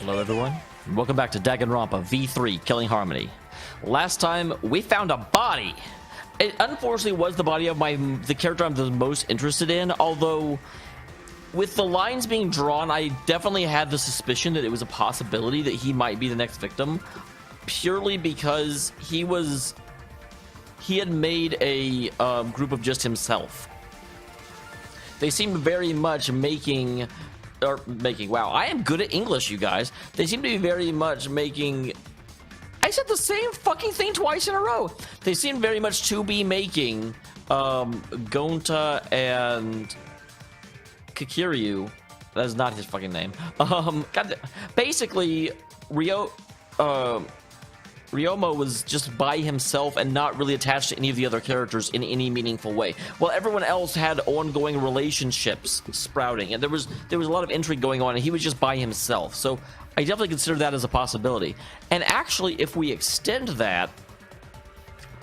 Hello everyone, and welcome back to Danganronpa V3 Killing Harmony. Last time we found a body. It unfortunately was the body of the character I'm the most interested in, although with the lines being drawn, I definitely had the suspicion that it was a possibility that he might be the next victim, purely because he had made a group of just himself. They seemed very much making, wow, I am good at English, you guys. They seem to be very much making, I said the same fucking thing twice in a row. They seem very much to be making Gonta and Kikiryu, that is not his fucking name. Basically, Ryomo was just by himself and not really attached to any of the other characters in any meaningful way. While everyone else had ongoing relationships sprouting, and there was a lot of intrigue going on, and he was just by himself. So I definitely consider that as a possibility. And actually, if we extend that,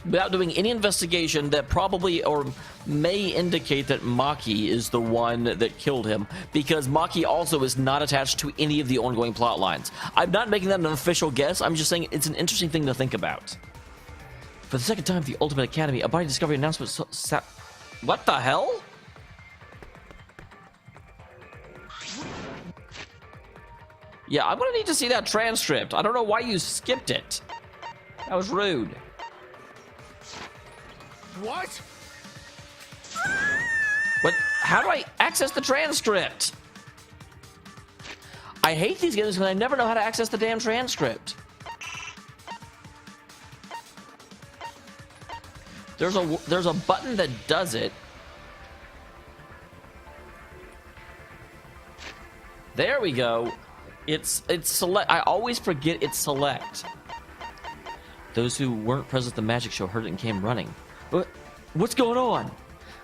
without doing any investigation, that probably or may indicate that Maki is the one that killed him, because Maki also is not attached to any of the ongoing plot lines. I'm not making that an official guess, I'm just saying it's an interesting thing to think about. For the second time at the Ultimate Academy, a body discovery announcement what the hell? Yeah, I'm gonna need to see that transcript. I don't know why you skipped it. That was rude. What? What? How do I access the transcript? I hate these games because I never know how to access the damn transcript. There's a button that does it. There we go. It's select. I always forget it's select. Those who weren't present at the magic show heard it and came running. What's going on?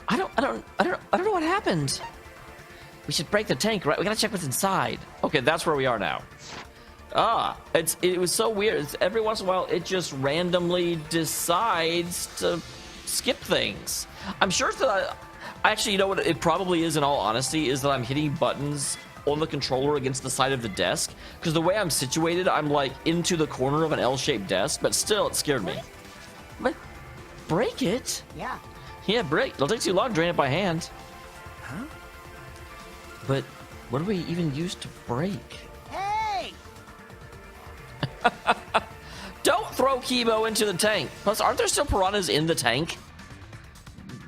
I don't know what happened. We should break the tank, right? We gotta check what's inside. Okay, that's where we are now. It was so weird. Every once in a while, it just randomly decides to skip things. I'm sure that actually, you know what it probably is, in all honesty, is that I'm hitting buttons on the controller against the side of the desk, because the way I'm situated, I'm like into the corner of an L-shaped desk, but still, it scared me. But break it? Yeah, break. It'll take too long to drain it by hand. Huh? But what do we even use to break? Hey! Don't throw Kibo into the tank. Plus, aren't there still piranhas in the tank?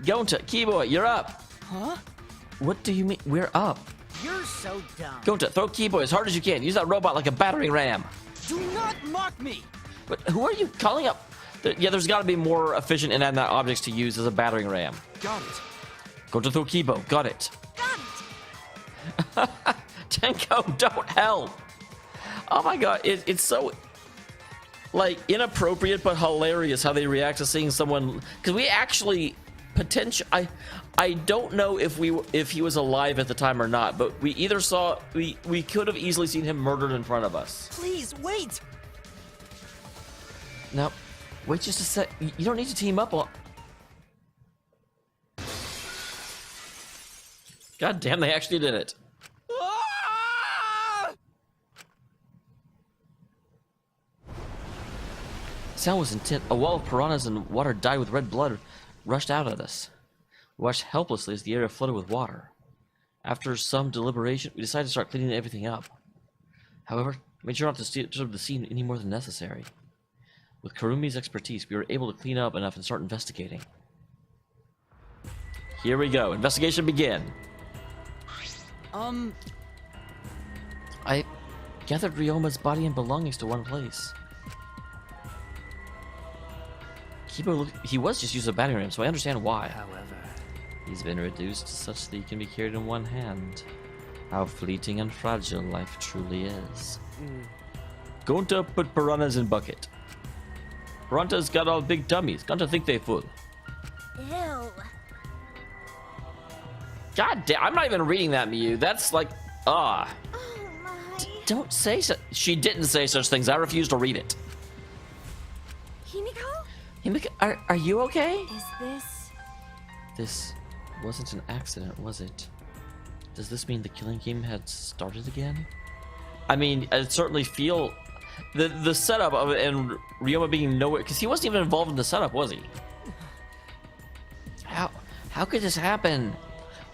Gonta, Kibo, you're up. Huh? What do you mean? We're up. You're so dumb. Gonta, throw Kibo as hard as you can. Use that robot like a battering ram. Do not mock me! But who are you calling up? Yeah, there's got to be more efficient and that objects to use as a battering ram. Got it. Go to throw Kibo. Got it. Got it! Tenko, don't help. Oh my god, it's so like inappropriate but hilarious how they react to seeing someone, because we actually I don't know if he was alive at the time or not, but we either saw we could have easily seen him murdered in front of us. Please wait. No. Wait just a sec. You don't need to team up. God damn, they actually did it. Ah! Sound was intense. A wall of piranhas and water dyed with red blood rushed out at us. We watched helplessly as the area flooded with water. After some deliberation, we decided to start cleaning everything up. However, we made sure not to disturb the scene any more than necessary. With Karumi's expertise, we were able to clean up enough and start investigating. Here we go. Investigation begin. I gathered Ryoma's body and belongings to one place. Kibo, he was just using a battering ram, so I understand why. However, he's been reduced to such that he can be carried in one hand. How fleeting and fragile life truly is. Gonta put piranhas in bucket. Piranhas got all big tummies. Gonta think they full. Ew. God damn, I'm not even reading that, Miyu. That's like, Oh my. Don't say so. She didn't say such things. I refuse to read it. Himiko? Himiko, are you okay? Is this... This wasn't an accident, was it? Does this mean the killing game had started again? I mean, I certainly feel the setup of it, and Ryoma being nowhere, because he wasn't even involved in the setup, was he? How could this happen?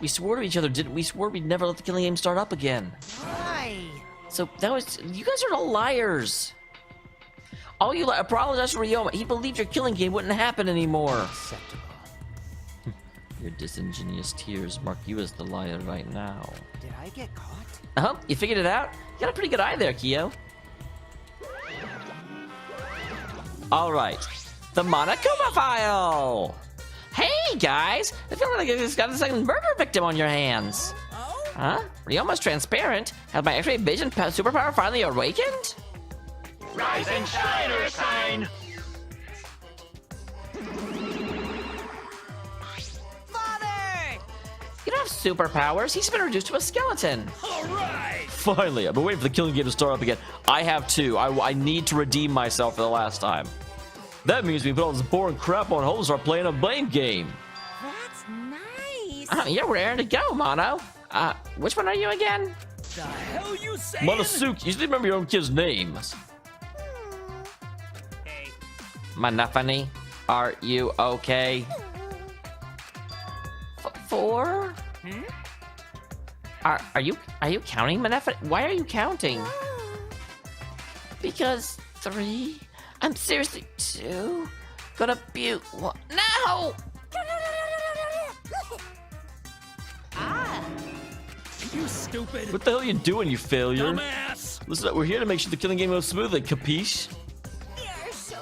We swore to each other, didn't we? Swore we'd never let the killing game start up again. Why? So that was, you guys are all liars. All you apologize to Ryoma. He believed your killing game wouldn't happen anymore. Acceptable. Your disingenuous tears mark you as the liar right now. Did I get caught? Uh-huh, you figured it out? You got a pretty good eye there, Kyo. Alright, the Monokuma file! Hey, guys! I feel like I just got a second murder victim on your hands. Oh? Huh? Ryoma's transparent? Has my X-ray vision superpower finally awakened? Rise and shine, Earthsign! Father! You don't have superpowers. He's been reduced to a skeleton. Alright! Finally, I've been waiting for the killing game to start up again. I have too. I need to redeem myself for the last time. That means we put all this boring crap on hold and start playing a blame game. That's nice. Yeah, we're airing to go, Mono. Which one are you again? The hell you say? Monosuke. You should remember your own kid's names. Hey, Manafani, are you okay? 4? Are you counting, Manafani? Why are you counting? Because 3. I'm seriously 2. Gonna be 1. No! you stupid What the hell are you doing, you failure? dumbass! Listen, we're here to make sure the killing game goes smoothly, capiche? You're so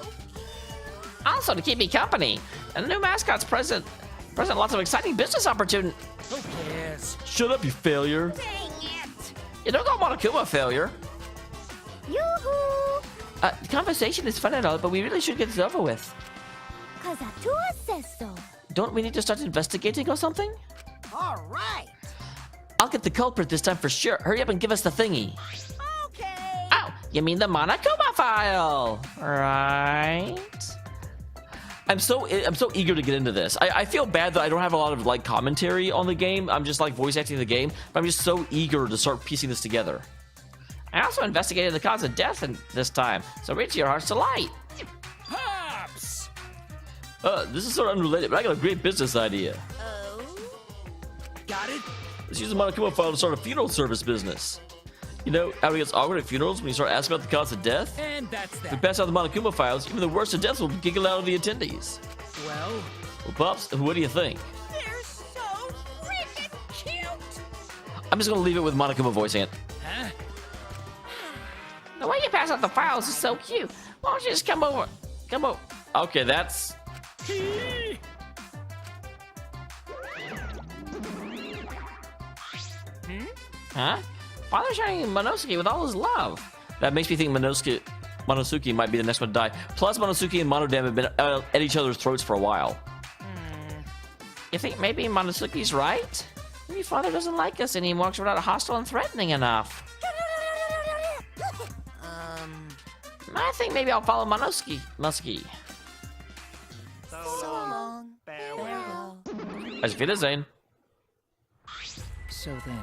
Also to keep me company. And the new mascot's present lots of exciting business opportunities. Who cares? Shut up, you failure. dang it. You don't call Monokuma a failure. Yoo-hoo. The conversation is fun and all, but we really should get this over with. Cause Atua says so. Don't we need to start investigating or something? All right. I'll get the culprit this time for sure. Hurry up and give us the thingy. Okay. Oh, you mean the Monokuma file, right? I'm so eager to get into this. I feel bad that I don't have a lot of like commentary on the game. I'm just like voice acting the game, but I'm just so eager to start piecing this together. I also investigated the cause of death this time, so reach your heart's delight. Pops! This is sort of unrelated, but I got a great business idea. Oh. Got it? Let's use the Monokuma file to start a funeral service business. You know how it gets awkward at funerals when you start asking about the cause of death? And that's If we that. pass out the Monokuma files, even the worst of deaths will giggle out of the attendees. Well, Well, Pops, what do you think? They're so freaking cute. I'm just gonna leave it with Monokuma voicing it. huh? The way you pass out the files is so cute. Why don't you just come over? Come over. Okay, that's... Hee. Huh? Father's shining Monosuke with all his love. That makes me think Monosuke might be the next one to die. Plus, Monosuke and Monodam have been at each other's throats for a while. You think maybe Monosuke's right? Maybe Father doesn't like us anymore because we're not hostile and threatening enough. I think maybe I'll follow Monosuke. So long. Farewell. As Wiedersehen. So then,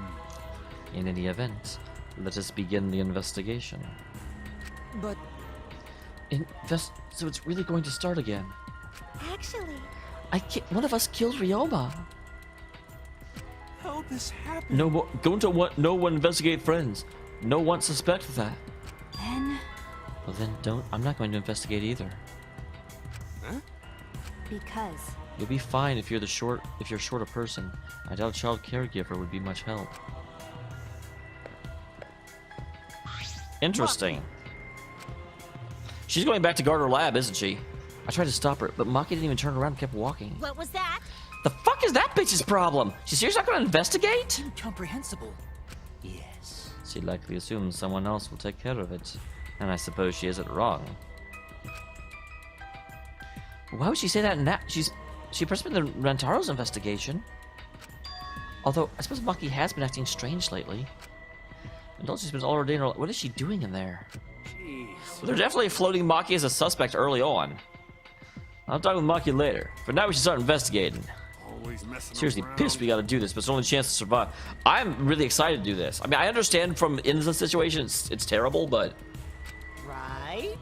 In any event, let us begin the investigation. but So it's really going to start again. Actually, One of us killed Ryoma. How'd this happen? No more. No one investigate friends. No one suspect that. then Well then, don't. I'm not going to investigate either. because You'll be fine if you're short a person. I doubt a child caregiver would be much help. Interesting. She's going back to guard her lab, isn't she? I tried to stop her, but Maki didn't even turn around and kept walking. what was that? The fuck is that bitch's problem? She's seriously not gonna investigate? incomprehensible. Yes. She likely assumes someone else will take care of it. And I suppose she isn't wrong. Why would she say that now? She participated in Rantaro's investigation. Although, I suppose Maki has been acting strange lately. And also spends all her day in her... What is she doing in there? Jeez. Well, they're definitely floating Maki as a suspect early on. I'll talk with Maki later. For now, we should start investigating. he's messing Seriously around. pissed we gotta do this, but it's the only chance to survive. I'm really excited to do this. I mean, I understand from in the situation it's terrible, but... Right?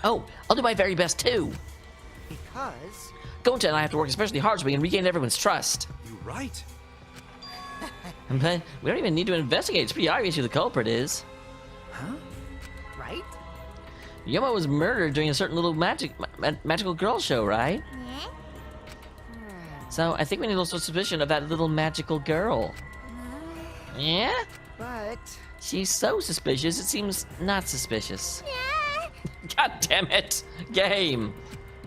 Oh, I'll do my very best too. Because Gonta and I have to work especially hard so we can regain everyone's trust. You right? Okay? We don't even need to investigate. It's pretty obvious who the culprit is. right? Yoma was murdered during a certain little magical girl show, right? Yeah? So I think we need a little suspicion of that little magical girl. Yeah? But She's so suspicious, it seems not suspicious. Yeah? God damn it! Game!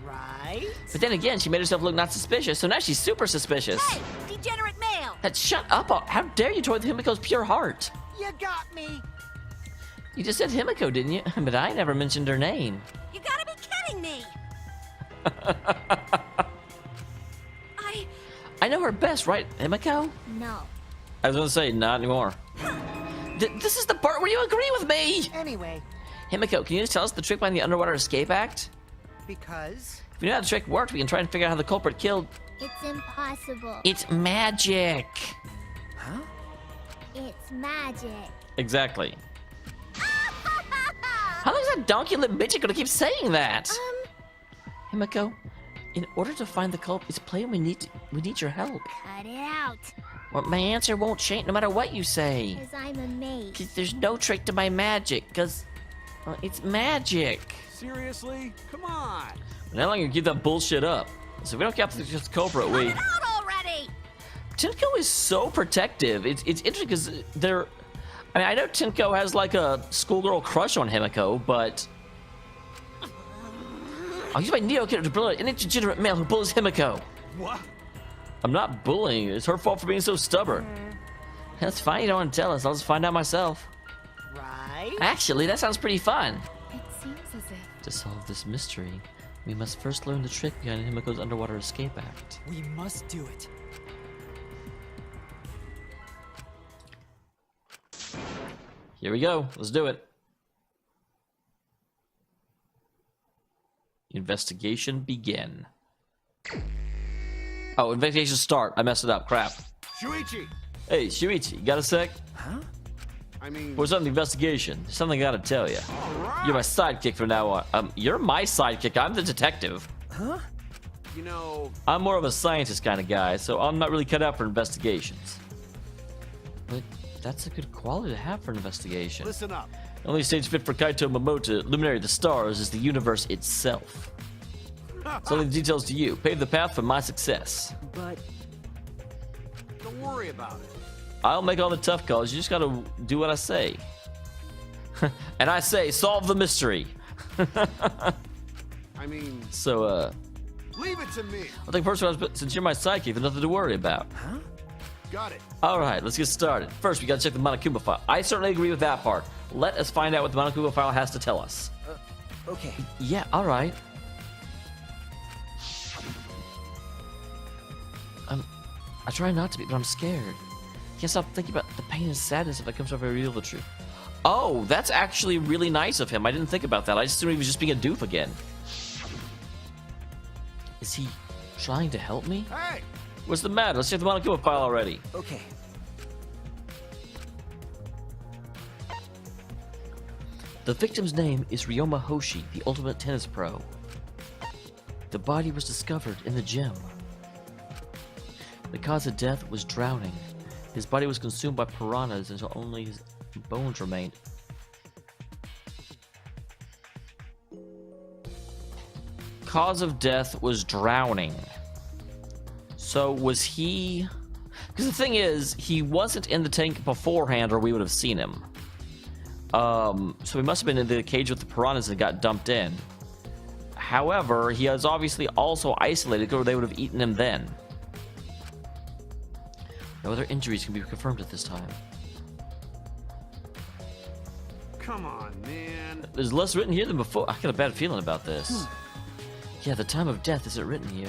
right? But then again, she made herself look not suspicious, so now she's super suspicious. Hey, degenerate male! Shut up! How dare you toy with Himiko's pure heart? You got me. You just said Himiko, didn't you? But I never mentioned her name. You gotta be kidding me! I know her best, right, Himiko? No. I was gonna say, not anymore. This is the part where you agree with me! Anyway, Himiko, can you just tell us the trick behind the underwater escape act? because If we know how the trick worked, we can try and figure out how the culprit killed... It's impossible. It's magic! It's magic. Exactly. How long is that donkey-lipped bitch gonna keep saying that? Himiko, in order to find the culprit's plan, we need your help. Cut it out. Well, my answer won't change no matter what you say. Because I'm a mage. 'Cause there's no trick to my magic, because it's magic. Seriously? Come on. And how long you keep that bullshit up? So if we don't capture the culprit, we... Cut it out already! Tinko is so protective. It's interesting because they're... I mean, I know Tinko has like a schoolgirl crush on Himiko, but... I'll use my Neo kid to bully an indegenerate male who bullies Himiko. What? I'm not bullying. It's her fault for being so stubborn. That's fine. You don't want to tell us. I'll just find out myself. right? Actually, that sounds pretty fun. It seems as if... To solve this mystery, we must first learn the trick behind Himiko's underwater escape act. We must do it. Here we go. Let's do it. Investigation begin. Oh, investigation start. I messed it up. Crap. Shuichi! Hey, Shuichi, you got a sec? I mean, What's on the investigation? There's something I gotta tell you. alright. You're my sidekick from now on. You're my sidekick. I'm the detective. You know, I'm more of a scientist kind of guy, so I'm not really cut out for investigations. But that's a good quality to have for an investigation. listen up. The only stage fit for Kaito Momoto, Luminary of the Stars, is the universe itself. So leave the details to you. Pave the path for my success. But Don't worry about it. I'll make all the tough calls. You just gotta do what I say. And I say, solve the mystery. I mean, So, leave it to me. I'll take first round since you're my sidekick. There's nothing to worry about. Got it. Alright, let's get started. First, we gotta check the Monokuma file. I certainly agree with that part. Let us find out what the Monokuma file has to tell us. okay. Yeah, alright. I try not to be, but I'm scared. Can't stop thinking about the pain and sadness if it comes over to reveal the truth. Oh, that's actually really nice of him. I didn't think about that. I just assumed he was just being a doof again. Is he trying to help me? Hey! What's the matter? Let's check the Monokuma file already. Okay. The victim's name is Ryoma Hoshi, the ultimate tennis pro. The body was discovered in the gym. The cause of death was drowning. His body was consumed by piranhas until only his bones remained. Cause of death was drowning. So was he... Because the thing is, he wasn't in the tank beforehand or we would have seen him. So he must have been in the cage with the piranhas and got dumped in. However, he is obviously also isolated or they would have eaten him then. No other injuries can be confirmed at this time. Come on, man. There's less written here than before. I got a bad feeling about this. Yeah, the time of death isn't written here.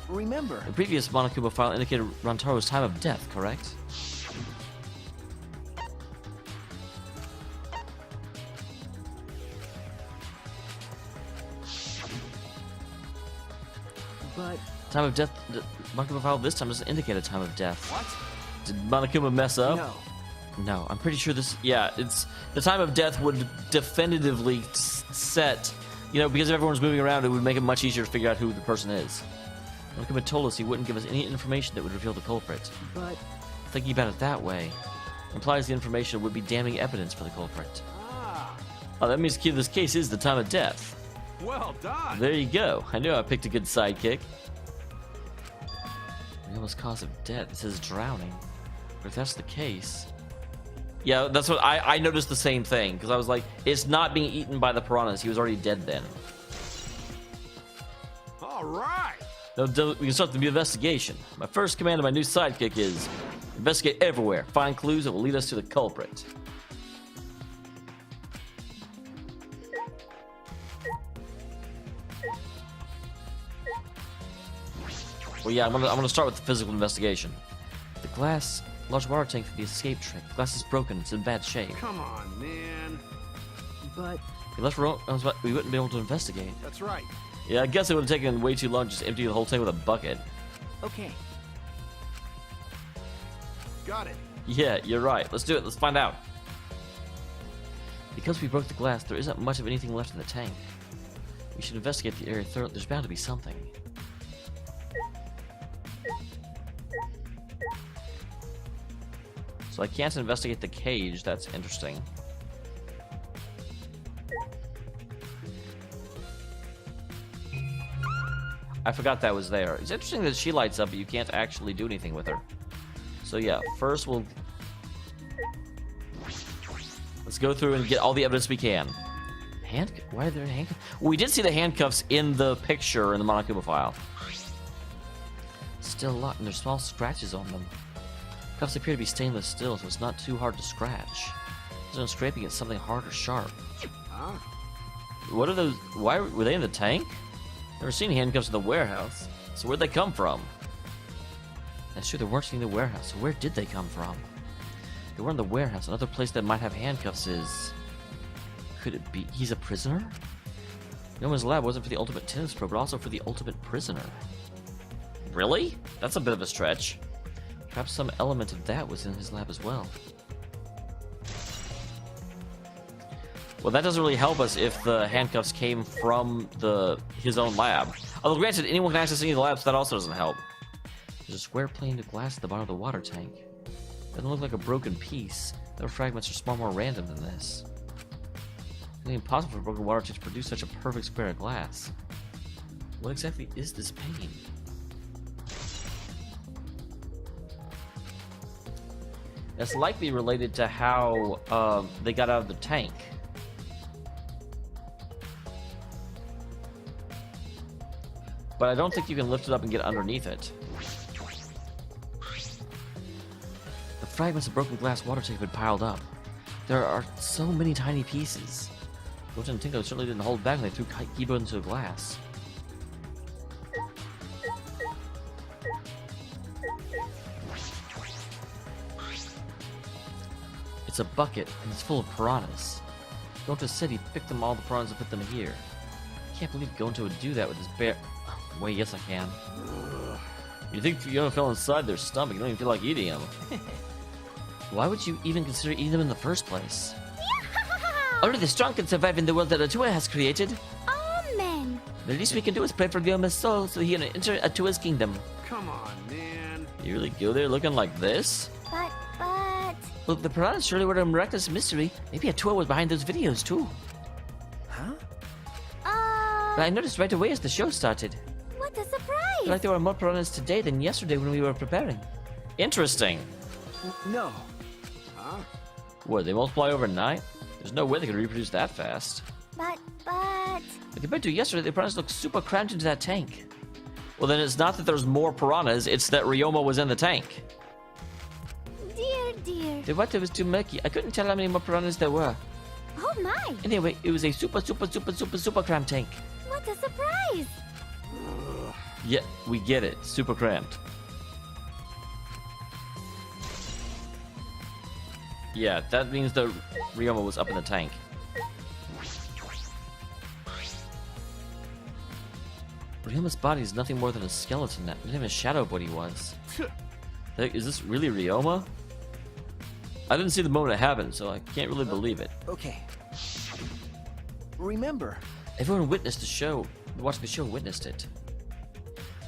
Remember, The previous Monokuma file indicated Rantaro's time of death, correct? but Time of death. The Monokuma file this time doesn't indicate a time of death. What? Did Monokuma mess up? No. No, I'm pretty sure this. Yeah, it's the time of death would definitively set. You know, because if everyone's moving around, it would make it much easier to figure out who the person is. Monokuma told us he wouldn't give us any information that would reveal the culprit. But Thinking about it that way implies the information would be damning evidence for the culprit. Ah, Oh, that means this case is the time of death. well done. There you go. I knew I picked a good sidekick. Realist cause of death. It says drowning. But if that's the case... Yeah, that's what I noticed the same thing. Because I was like, it's not being eaten by the piranhas. He was already dead then. All right. Now, we can start the investigation. My first command of my new sidekick is investigate everywhere. Find clues that will lead us to the culprit. Well, yeah, I'm gonna start with the physical investigation. The glass, large water tank for the escape trick. The glass is broken. It's in bad shape. Come on, man. but Unless we wouldn't be able to investigate. That's right. Yeah, I guess it would have taken way too long to just empty the whole tank with a bucket. okay. Got it. Yeah, you're right. Let's do it. Let's find out. Because we broke the glass, there isn't much of anything left in the tank. We should investigate the area thoroughly. There's bound to be something. So I can't investigate the cage. That's interesting. I forgot that was there. It's interesting that she lights up, but you can't actually do anything with her. So yeah, first we'll... Let's go through and get all the evidence we can. Why are there handcuffs? Well, we did see the handcuffs in the picture in the Monokuma file. Still a lot, and there's small scratches on them. Cuffs appear to be stainless steel, so it's not too hard to scratch. There's no scraping against something hard or sharp. Huh? What are those? Why were they in the tank? Never seen handcuffs in the warehouse. So where'd they come from? That's true, they weren't seen in the warehouse. So where did they come from? They were in the warehouse. Another place that might have handcuffs is... Could it be he's a prisoner? Yoma's lab wasn't for the ultimate tennis pro, but also for the ultimate prisoner. Really? That's a bit of a stretch. Perhaps some element of that was in his lab as well. Well, that doesn't really help us if the handcuffs came from his own lab. Although granted, anyone can access any of the labs, so that also doesn't help. There's a square pane of glass at the bottom of the water tank. Doesn't look like a broken piece. Other fragments are far more random than this. It's impossible for a broken water tank to produce such a perfect square of glass. What exactly is this pane? That's likely related to how they got out of the tank. But I don't think you can lift it up and get underneath it. The fragments of broken glass water tank have been piled up. There are so many tiny pieces. Goten and Tinko certainly didn't hold back when they threw Kibo into the glass. It's a bucket, and it's full of piranhas. Goten said he picked them all the piranhas and put them here. I can't believe Goten would do that with his bare... Wait, yes I can. You think Fiona fell inside their stomach, you don't even feel like eating them. Why would you even consider eating them in the first place? Only the strong can survive in the world that Atua has created. Amen. The least we can do is pray for Ryoma's soul so he can enter Atua's kingdom. Come on, man. You really go there looking like this? But... Well, the piranhas surely were a miraculous mystery. Maybe Atua was behind those videos too. Huh? But I noticed right away as the show started. What a surprise! Like there were more piranhas today than yesterday when we were preparing. Interesting. No. Huh? What, they multiply overnight? There's no way they could reproduce that fast. But... But compared to yesterday, the piranhas look super crammed into that tank. Well, then it's not that there's more piranhas, it's that Ryoma was in the tank. Dear. The water was too murky. I couldn't tell how many more piranhas there were. Oh my! Anyway, it was a super cramped tank. What a surprise! Yeah, we get it. Super cramped. Yeah, that means the Ryoma was up in the tank. Ryoma's body is nothing more than a skeleton, not even a shadow of what he was. Is this really Ryoma? I didn't see the moment it happened, so I can't really believe it. Okay. Remember. Everyone witnessed the show, watching the show witnessed it.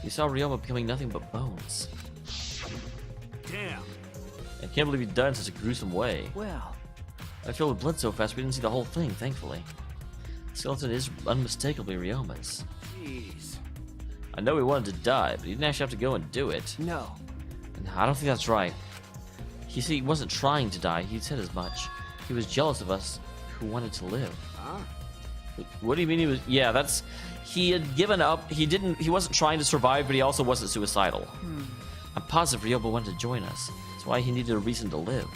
We saw Ryoma becoming nothing but bones. Damn. I can't believe he died in such a gruesome way. Well, I feel the blood so fast we didn't see the whole thing, thankfully. The skeleton is unmistakably Ryoma's. Jeez. I know he wanted to die, but he didn't actually have to go and do it. no. And I don't think that's right. You see, he wasn't trying to die, he said as much. He was jealous of us who wanted to live. Huh? What do you mean he was? Yeah, that's... He had given up. He wasn't trying to survive, but he also wasn't suicidal. I'm positive Ryoba wanted to join us. That's why he needed a reason to live.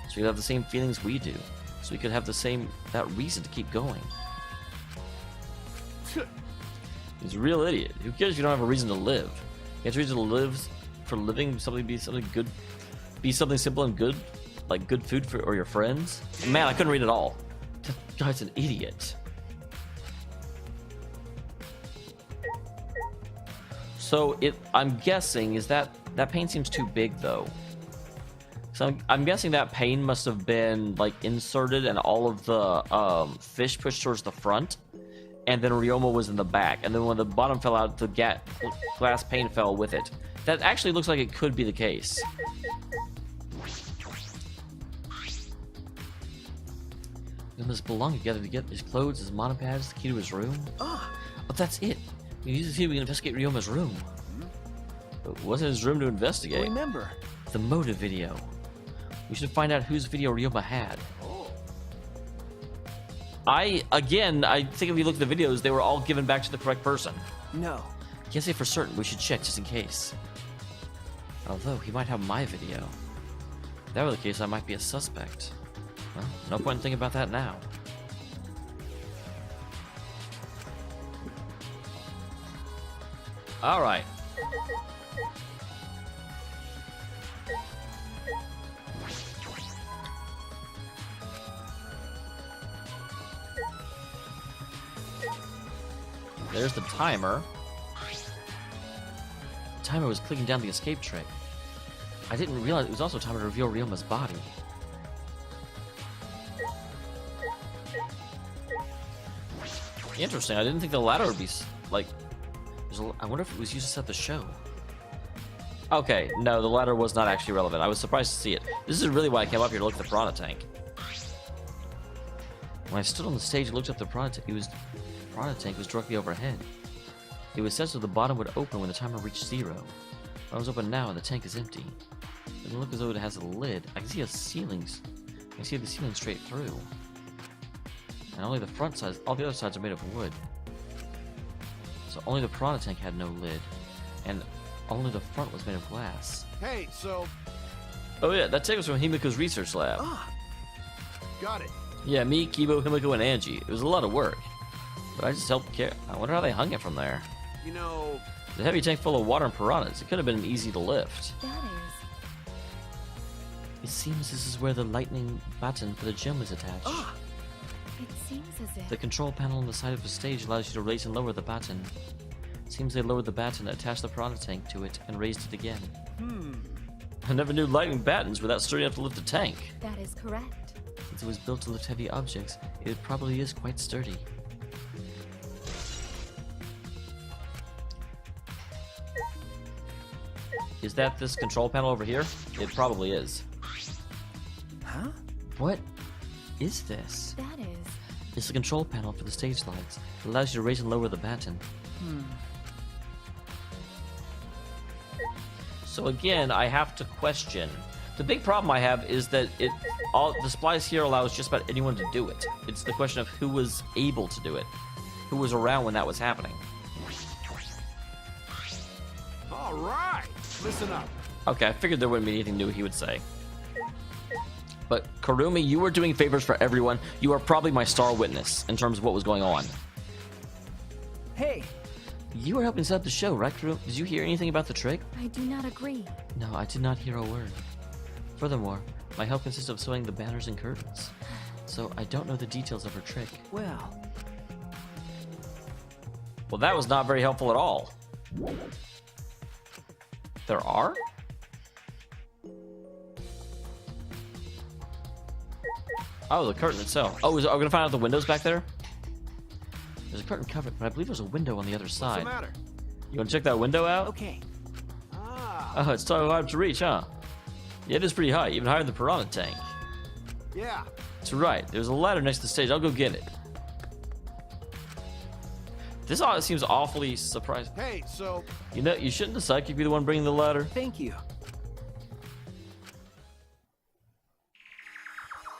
So he'd have the same feelings we do. So he could have that reason to keep going. He's a real idiot. Who cares if you don't have a reason to live? You have a reason to live for living, be something good, be something simple and good, like good food for or your friends. Man, I couldn't read it all. That guy's an idiot. So I'm guessing is that pain seems too big though. So I'm guessing that pain must have been like inserted and all of the fish pushed towards the front, and then Ryoma was in the back, and then when the bottom fell out, the glass pane fell with it. That actually looks like it could be the case. We must belong together to get his clothes, his monopads, the key to his room. Oh, that's it. We need to see if we can investigate Ryoma's room. But it wasn't his room to investigate. Remember. The motive video. We should find out whose video Ryoma had. I think if you look at the videos, they were all given back to the correct person. No. Can't say for certain. We should check just in case. Although, he might have my video. If that were the case, I might be a suspect. Well, no point in thinking about that now. Alright. There's the timer. The timer was clicking down the escape tray. I didn't realize it was also a timer to reveal Ryoma's body. Interesting. I didn't think the ladder would be like. I wonder if it was used to set the show. Okay, no, the ladder was not actually relevant. I was surprised to see it. This is really why I came up here to look at the piranha tank. When I stood on the stage and looked up the piranha tank was directly overhead. It was set so the bottom would open when the timer reached 0. The bottom's open now and the tank is empty. It doesn't look as though it has a lid. I can see the ceiling straight through. And only the front sides, all the other sides are made of wood. So only the piranha tank had no lid. And only the front was made of glass. Hey, so... Oh yeah, that tank was from Himiko's research lab. Ah. Got it. Yeah, me, Kibo, Himiko, and Angie. It was a lot of work. But I just helped care. I wonder how they hung it from there. You know... The heavy tank full of water and piranhas. It could have been easy to lift. That It seems this is where the lightning button for the gem was attached. Ah. is. It seems as if. The control panel on the side of the stage allows you to raise and lower the baton. It seems they lowered the baton, attached the piranha tank to it, and raised it again. I never knew lightning batons were that sturdy enough to lift a tank. That is correct. Since it was built to lift heavy objects, it probably is quite sturdy. Is that this control panel over here? It probably is. Huh? What is this? That is. It's the control panel for the stage lights. It allows you to raise and lower the baton. So again, I have to question. The big problem I have is that the splice here allows just about anyone to do it. It's the question of who was able to do it. Who was around when that was happening. All right. Listen up. Okay, I figured there wouldn't be anything new he would say. But Kurumi, you were doing favors for everyone. You are probably my star witness in terms of what was going on. Hey. You were helping set up the show, right, Kurumi? Did you hear anything about the trick? I do not agree. No, I did not hear a word. Furthermore, my help consists of sewing the banners and curtains. So I don't know the details of her trick. Well. Well, that was not very helpful at all. There are? Oh, the curtain itself. Oh, are we gonna find out the windows back there? There's a curtain covered, but I believe there's a window on the other What's side. the matter? You wanna check that window out? Okay. Ah, Oh, it's so hard to reach, huh? Yeah, it is pretty high, even higher than the piranha tank. yeah. That's right. There's a ladder next to the stage. I'll go get it. This all seems awfully surprising. Hey, so You know, you shouldn't the sidekick be the one bringing the ladder. Thank you.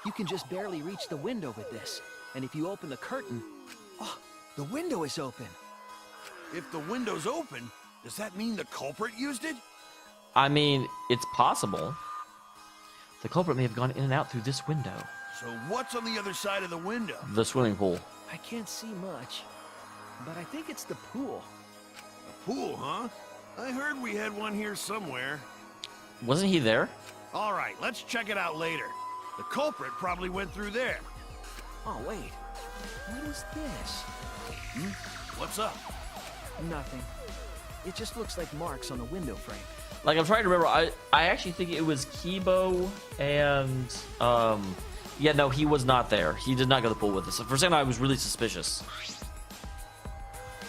You can just barely reach the window with this. And if you open the curtain... Oh, the window is open. if the window's open, does that mean the culprit used it? I mean, it's possible. The culprit may have gone in and out through this window. So what's on the other side of the window? The swimming pool. I can't see much. But I think it's the pool. A pool, huh? I heard we had one here somewhere. Wasn't he there? All right, let's check it out later. The culprit probably went through there. Oh, wait. What is this? What's up? Nothing. It just looks like marks on the window frame. Like, I'm trying to remember. I actually think it was Kibo and, yeah, no, he was not there. He did not go to the pool with us. For a second, I was really suspicious.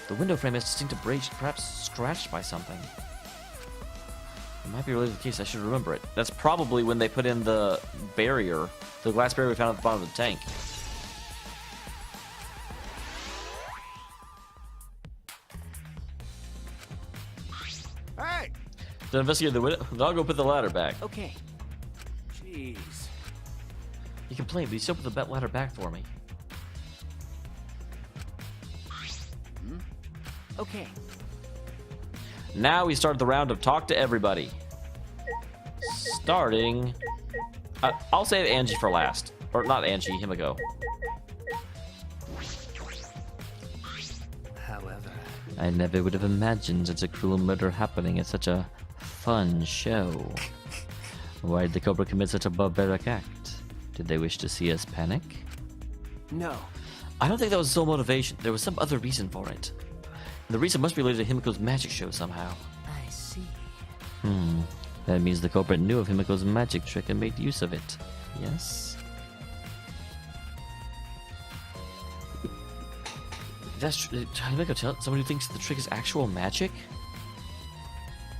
The window frame has distinct abrasion, perhaps scratched by something. It might be related to the case. I should remember it. That's probably when they put in the barrier, the glass barrier we found at the bottom of the tank. Hey! To investigate the window, I'll go put the ladder back. Okay. Jeez. He complained, but he still put the ladder back for me. Okay. Now we start the round of talk to everybody. Starting... I'll save Angie for last. Or not Angie, Himiko. However... I never would have imagined such a cruel murder happening at such a fun show. Why did the Cobra commit such a barbaric act? Did they wish to see us panic? No. I don't think that was sole motivation. There was some other reason for it. And the reason must be related to Himiko's magic show somehow. I see. That means the culprit knew of Himiko's magic trick and made use of it. Yes? That's true. Himiko tell someone who thinks the trick is actual magic?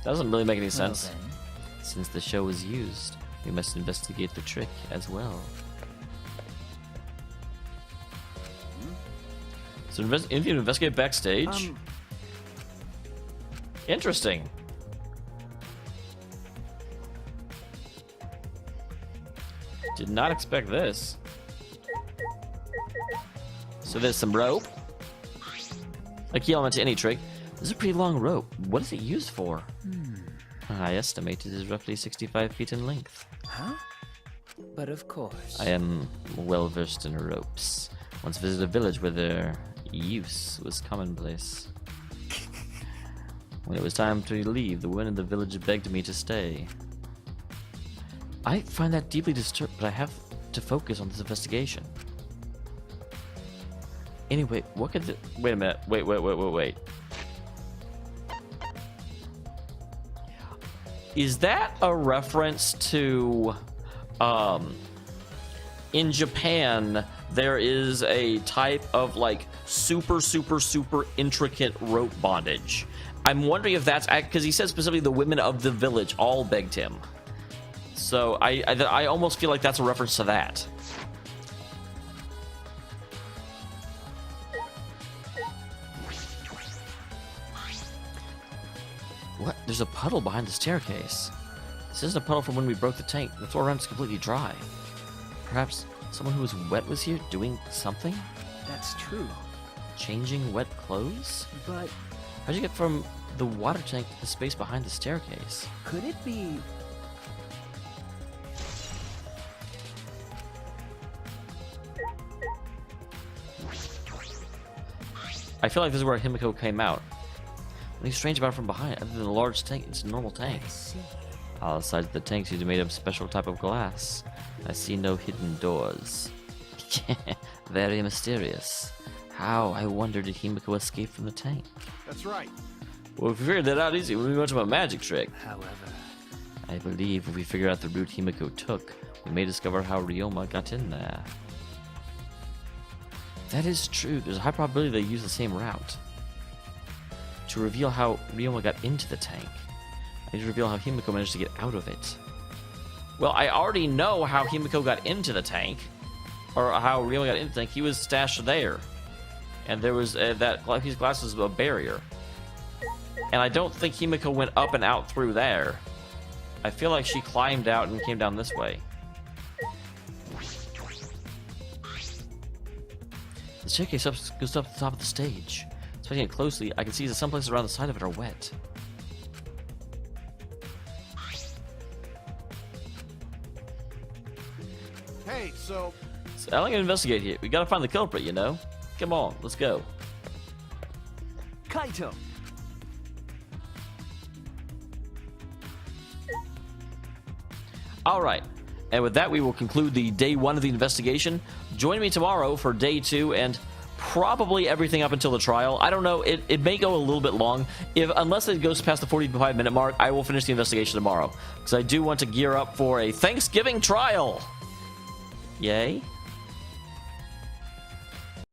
That doesn't really make any sense. Well, then. Since the show was used, we must investigate the trick as well. So if you investigate backstage? Interesting. Did not expect this. So there's some rope. A key element to any trick. This is a pretty long rope. What is it used for? I estimate it is roughly 65 feet in length. Huh? But of course. I am well versed in ropes. Once visited a village where their use was commonplace. When it was time to leave, the women in the village begged me to stay. I find that deeply disturbing, but I have to focus on this investigation. Anyway, what could the... Wait a minute. Wait. Is that a reference to... in Japan, there is a type of, like, super intricate rope bondage. I'm wondering if that's... Because he says specifically the women of the village all begged him. So I almost feel like that's a reference to that. What? There's a puddle behind the staircase. This isn't a puddle from when we broke the tank. The floor around is completely dry. Perhaps someone who was wet was here doing something? That's true. Changing wet clothes? But How'd you get from the water tank to the space behind the staircase? could it be... I feel like this is where Himiko came out. Nothing strange about it from behind, other than a large tank. It's a normal tank. I see. All the sides of the tank seem to be made of special type of glass. I see no hidden doors. Very mysterious. How, I wonder, did Himiko escape from the tank? That's right. Well, if we figured that out easy, it wouldn't be much of a magic trick. However, I believe if we figure out the route Himiko took, we may discover how Ryoma got in there. That is true. There's a high probability they use the same route. To reveal how Ryoma got into the tank, I need to reveal how Himiko managed to get out of it. Well, I already know how Himiko got into the tank, or how Ryoma got into the tank. He was stashed there, and there was that piece of glass was a barrier. And I don't think Himiko went up and out through there. I feel like she climbed out and came down this way. The staircase goes up to the top of the stage. Inspecting it closely, I can see that some places around the side of it are wet. Hey, so I don't get to investigate here. We gotta find the culprit, you know? Come on, let's go. Kaito! Alright, and with that we will conclude the day 1 of the investigation. Join me tomorrow for day 2 and probably everything up until the trial. I don't know, it may go a little bit long. Unless it goes past the 45-minute mark, I will finish the investigation tomorrow. Because I do want to gear up for a Thanksgiving trial! Yay?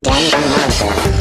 Danganronpa.